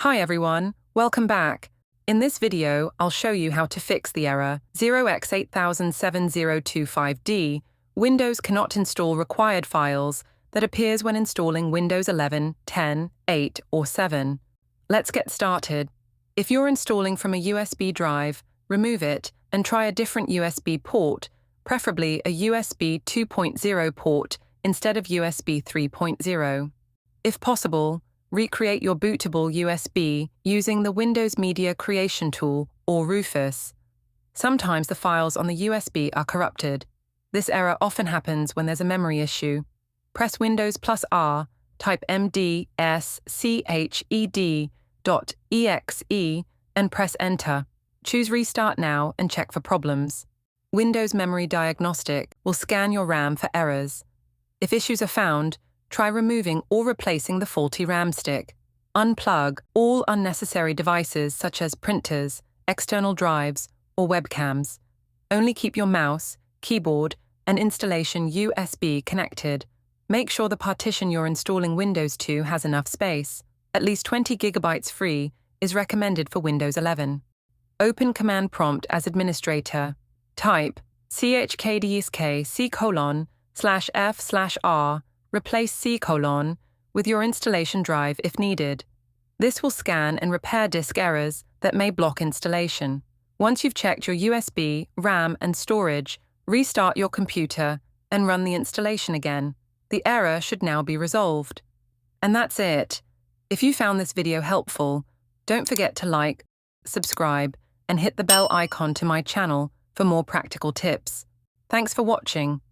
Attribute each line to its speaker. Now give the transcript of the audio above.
Speaker 1: Hi everyone, welcome back. In this video, I'll show you how to fix the error 0x8007025D, Windows cannot install required files, that appears when installing Windows 11, 10, 8, or 7. Let's get started. If you're installing from a USB drive, remove it and try a different USB port, preferably a USB 2.0 port instead of USB 3.0. If possible, recreate your bootable USB using the Windows Media Creation Tool, or Rufus. Sometimes the files on the USB are corrupted. This error often happens when there's a memory issue. Press Windows plus R, type mdsched.exe and press Enter. Choose Restart Now and check for problems. Windows Memory Diagnostic will scan your RAM for errors. If issues are found, try removing or replacing the faulty RAM stick. Unplug all unnecessary devices such as printers, external drives, or webcams. Only keep your mouse, keyboard, and installation USB connected. Make sure the partition you're installing Windows to has enough space. At least 20 GB free is recommended for Windows 11. Open Command Prompt as administrator. Type chkdsk:/f/r replace C:/ with your installation drive if needed. This will scan and repair disk errors that may block installation. Once you've checked your USB, RAM, and storage, restart your computer and run the installation again. The error should now be resolved. And that's it. If you found this video helpful, don't forget to like, subscribe, and hit the bell icon to my channel for more practical tips. Thanks for watching.